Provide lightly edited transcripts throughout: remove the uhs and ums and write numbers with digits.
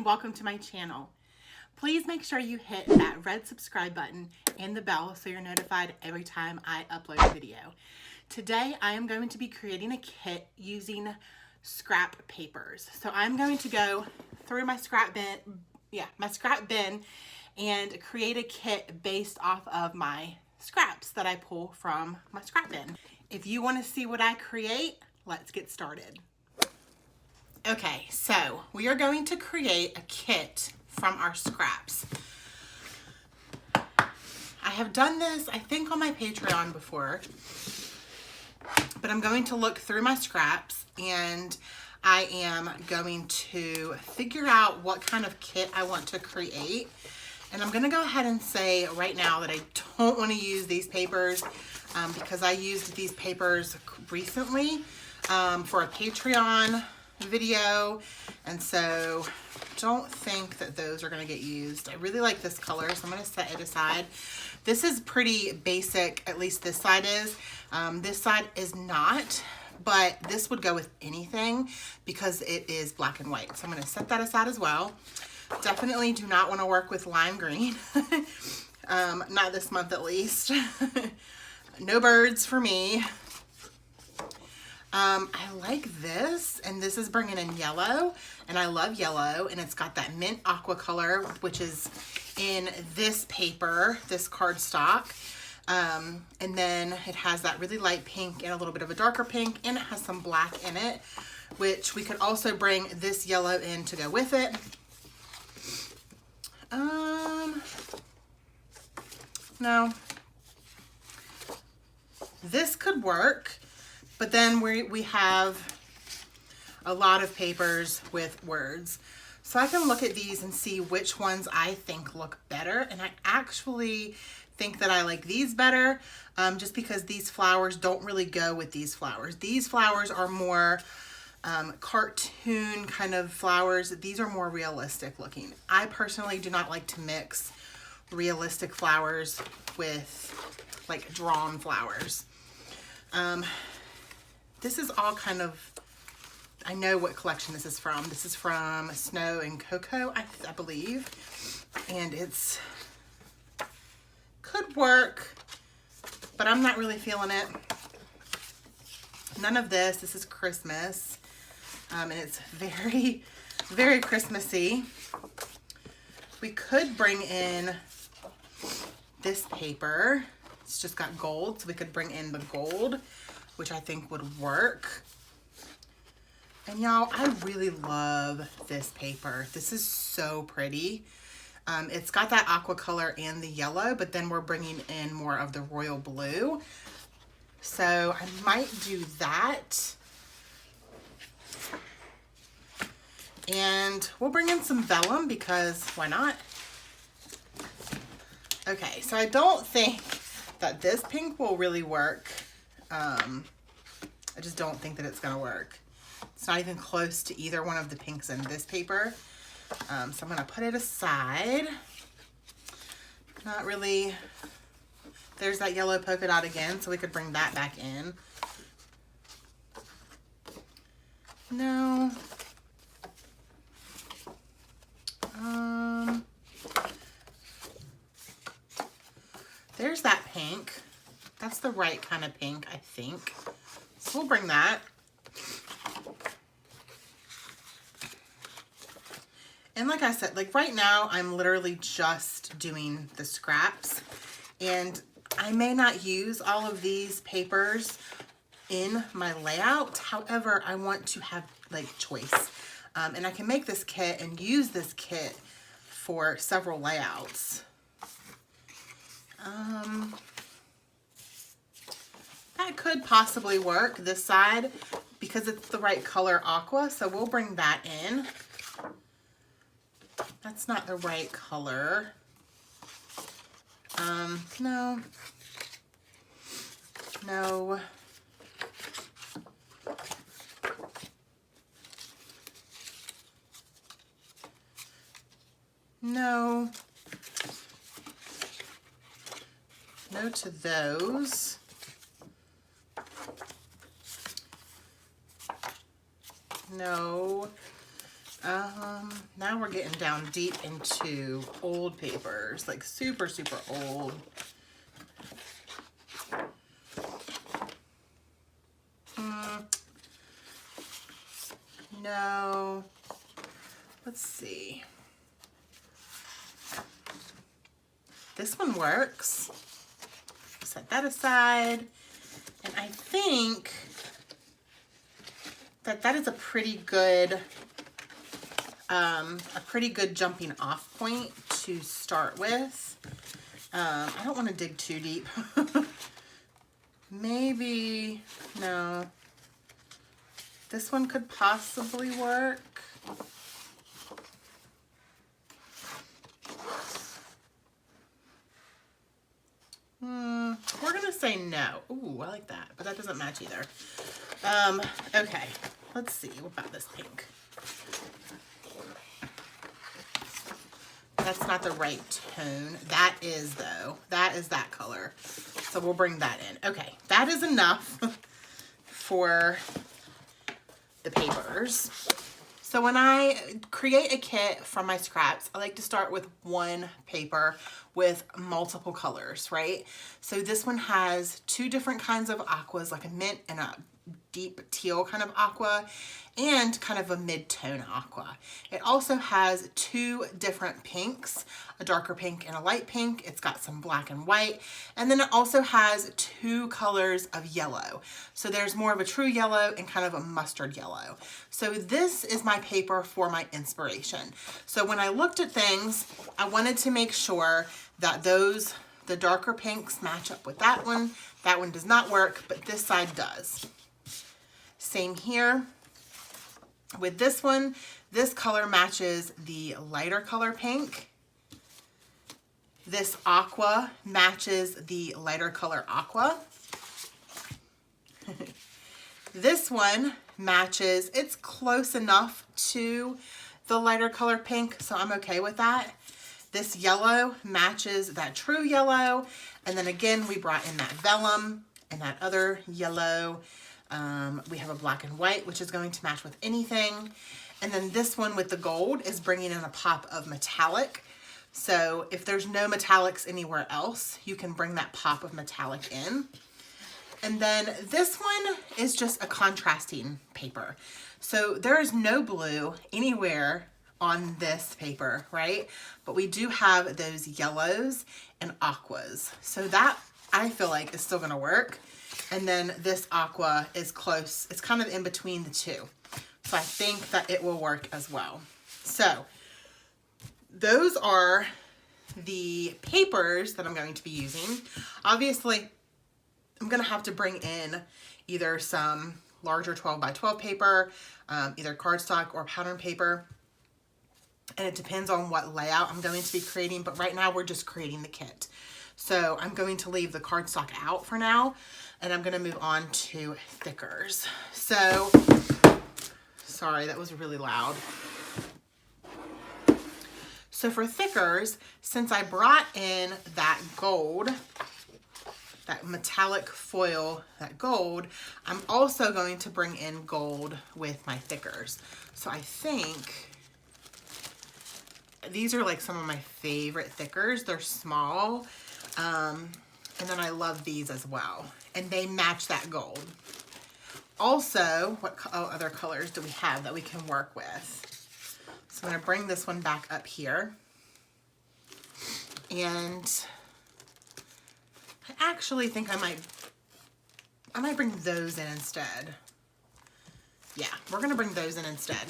and welcome to my channel. Please make sure you hit that red subscribe button and the bell so you're notified every time I upload a video. Today I am going to be creating a kit using scrap papers. So I'm going to go through my scrap bin and create a kit based off of my scraps that I pull from my scrap bin. If you want to see what I create, let's get started. Okay, so we are going to create a kit from our scraps. I have done this, I think, on my Patreon before, but I'm going to look through my scraps and I am going to figure out what kind of kit I want to create. And I'm going to go ahead and say right now that I don't want to use these papers because I used these papers recently for a Patreon video, and so don't think that those are going to get used. I really like this color, so I'm going to set it aside. This is pretty basic, at least this side is. This side is not, but this would go with anything because it is black and white. So I'm going to set that aside as well. Definitely do not want to work with lime green. Not this month at least. No birds for me. I like this, and this is bringing in yellow, and I love yellow, and it's got that mint aqua color, which is in this paper, this cardstock, and then it has that really light pink and a little bit of a darker pink, and it has some black in it, which we could also bring this yellow in to go with it. No, this could work. But then we have a lot of papers with words. So I can look at these and see which ones I think look better. And I actually think that I like these better just because these flowers don't really go with these flowers. These flowers are more cartoon kind of flowers. These are more realistic looking. I personally do not like to mix realistic flowers with like drawn flowers. This is all kind of, I know what collection this is from. This is from Snow and Cocoa, I believe. And it's, could work, but I'm not really feeling it. None of this. This is Christmas. And it's very, very Christmassy. We could bring in this paper. It's just got gold, so we could bring in the gold, which I think would work. And y'all, I really love this paper. This is so pretty. It's got that aqua color and the yellow, but then we're bringing in more of the royal blue. So I might do that. And we'll bring in some vellum because why not? Okay, so I don't think that this pink will really work. I just don't think that it's gonna work. It's not even close to either one of the pinks in this paper. So I'm gonna put it aside. Not really. There's that yellow polka dot again, so we could bring that back in. No. There's that pink. That's the right kind of pink, I think. So we'll bring that. And like I said, like right now, I'm literally just doing the scraps. And I may not use all of these papers in my layout. However, I want to have like choice. And I can make this kit and use this kit for several layouts. That could possibly work this side because it's the right color aqua, so we'll bring that in. That's not the right color. No. No. No. No to those. No. Now we're getting down deep into old papers, like super, super old. No. Let's see. This one works. Set that aside. And I think that that is a pretty good jumping off point to start with. I don't want to dig too deep. Maybe, no. This one could possibly work. We're gonna say no. Ooh, I like that, but that doesn't match either. Okay, let's see. What about this pink? That's not the right tone. That is, though. That is that color. So we'll bring that in. Okay, that is enough for the papers. So when I create a kit from my scraps, I like to start with one paper with multiple colors, right? So this one has two different kinds of aquas, like a mint and a deep teal kind of aqua, and kind of a mid-tone aqua. It also has two different pinks, a darker pink and a light pink. It's got some black and white, and then it also has two colors of yellow. So there's more of a true yellow and kind of a mustard yellow. So this is my paper for my inspiration. So when I looked at things, I wanted to make sure that the darker pinks match up with that one. That one does not work, but this side does. Same here. With this one, this color matches the lighter color pink. This aqua matches the lighter color aqua. This one matches, it's close enough to the lighter color pink, so I'm okay with that. This yellow matches that true yellow. And then again, we brought in that vellum and that other yellow. We have a black and white, which is going to match with anything. And then this one with the gold is bringing in a pop of metallic. So if there's no metallics anywhere else, you can bring that pop of metallic in. And then this one is just a contrasting paper. So there is no blue anywhere on this paper, right? But we do have those yellows and aquas. So that I feel like is still gonna work. And then this aqua is close. It's kind of in between the two. So I think that it will work as well. So those are the papers that I'm going to be using. Obviously, I'm gonna have to bring in either some larger 12 by 12 paper, either cardstock or pattern paper. And it depends on what layout I'm going to be creating, but right now we're just creating the kit. So I'm going to leave the cardstock out for now, and I'm going to move on to thickers. So, sorry, that was really loud. So for thickers, since I brought in that gold, that metallic foil, that gold, I'm also going to bring in gold with my thickers. So I think these are like some of my favorite thickers. They're small. And then I love these as well. And they match that gold. Also, what other colors do we have that we can work with? So I'm going to bring this one back up here. And I actually think I might bring those in instead. Yeah, we're going to bring those in instead.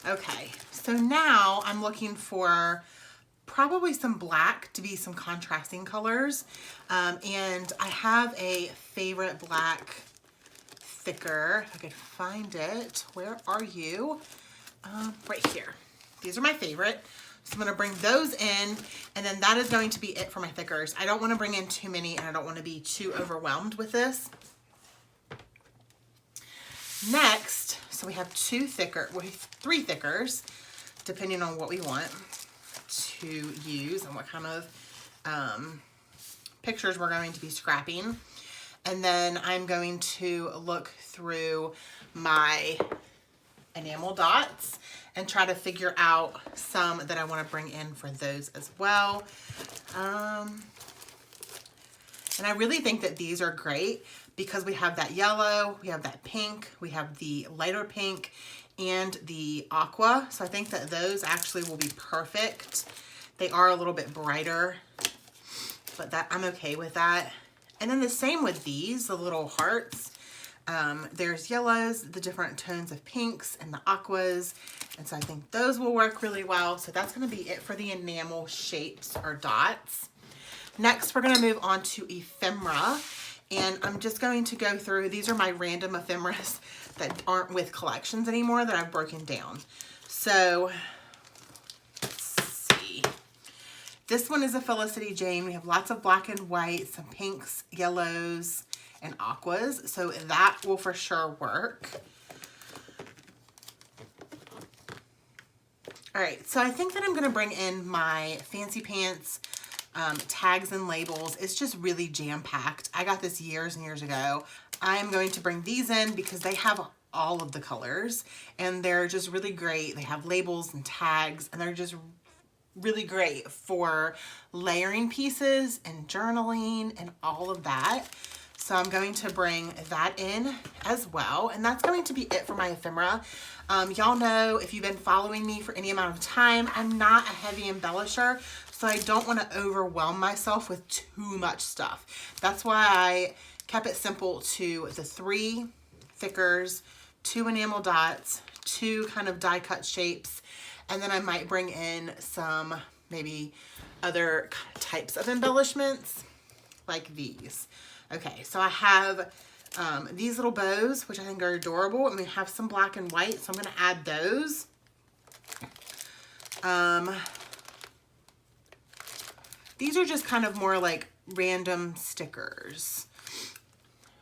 Okay, so now I'm looking for probably some black to be some contrasting colors. And I have a favorite black thicker, if I could find it. Where are you? Right here. These are my favorite. So I'm gonna bring those in, and then that is going to be it for my thickers. I don't wanna bring in too many, and I don't wanna be too overwhelmed with this. Next, so we have three thickers, depending on what we want to use and what kind of pictures we're going to be scrapping. And then I'm going to look through my enamel dots and try to figure out some that I want to bring in for those as well. And I really think that these are great because we have that yellow, we have that pink, we have the lighter pink, and the aqua. So I think that those actually will be perfect. They are a little bit brighter, but that I'm okay with that. And then the same with these, the little hearts. There's yellows, the different tones of pinks, and the aquas. And so I think those will work really well. So that's going to be it for the enamel shapes or dots. Next, we're going to move on to ephemera. And I'm just going to go through, these are my random ephemeras that aren't with collections anymore that I've broken down. So, let's see. This one is a Felicity Jane. We have lots of black and white, some pinks, yellows, and aquas. So that will for sure work. All right, so I think that I'm gonna bring in my Fancy Pants tags and labels. It's just really jam-packed. I got this years and years ago. I'm going to bring these in because they have all of the colors and they're just really great. They have labels and tags and they're just really great for layering pieces and journaling and all of that. So I'm going to bring that in as well. And that's going to be it for my ephemera. Y'all know, if you've been following me for any amount of time, I'm not a heavy embellisher. So I don't want to overwhelm myself with too much stuff. That's why I kept it simple to the 3 thickers, 2 enamel dots, 2 kind of die cut shapes, and then I might bring in some maybe other types of embellishments like these. Okay, so I have these little bows, which I think are adorable, and we have some black and white, so I'm going to add those. These are just kind of more like random stickers.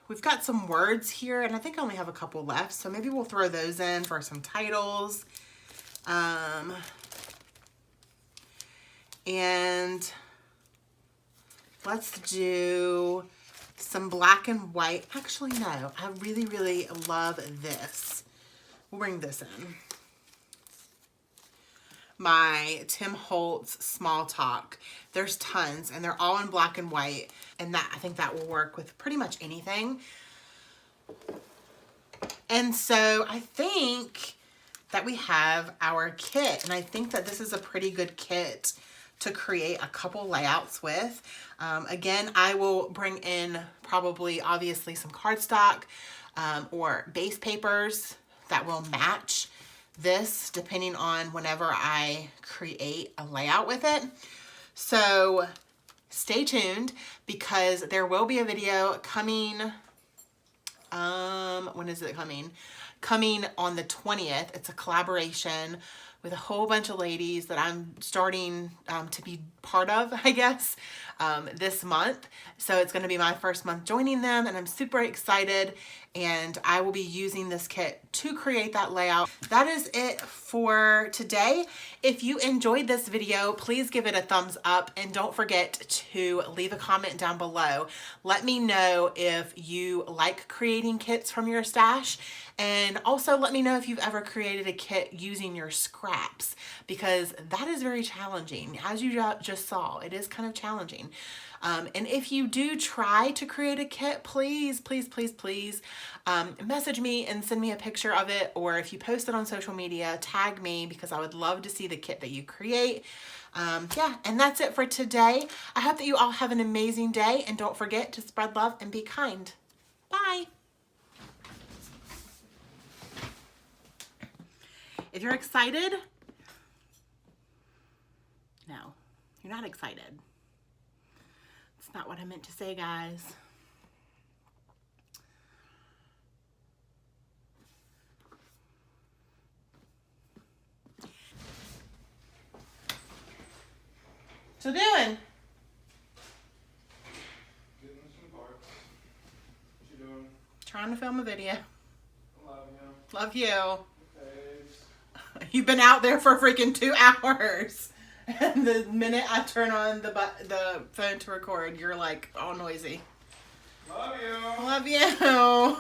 We've got some words here, and I think I only have a couple left, so maybe we'll throw those in for some titles. And let's do some black and white. Actually, no, I really, really love this. We'll bring this in. My Tim Holtz Small Talk. There's tons and they're all in black and white, and that I think that will work with pretty much anything. And so I think that we have our kit, and I think that this is a pretty good kit to create a couple layouts with. Again, I will bring in probably obviously some cardstock or base papers that will match this depending on whenever I create a layout with it. So stay tuned because there will be a video coming, when is it coming? Coming on the 20th. It's a collaboration with a whole bunch of ladies that I'm starting to be part of, I guess, this month. So it's going to be my first month joining them, and I'm super excited, and I will be using this kit to create that layout. That is it for today. If you enjoyed this video, please give it a thumbs up, and don't forget to leave a comment down below. Let me know if you like creating kits from your stash, and also let me know if you've ever created a kit using your scraps, because that is very challenging. As you just saw, it is kind of challenging. And if you do try to create a kit, please, please, please, please message me and send me a picture of it, or if you post it on social media, tag me, because I would love to see the kit that you create. Yeah, and that's it for today. I hope that you all have an amazing day, and don't forget to spread love and be kind. Bye. If you're excited, no, you're not excited. It's not what I meant to say, guys. What you doing? Getting some parts. What you doing? Trying to film a video. I love you. Love you. Thanks. You've been out there for freaking 2 hours. And the minute I turn on the phone to record, you're like all noisy. Love you. Love you.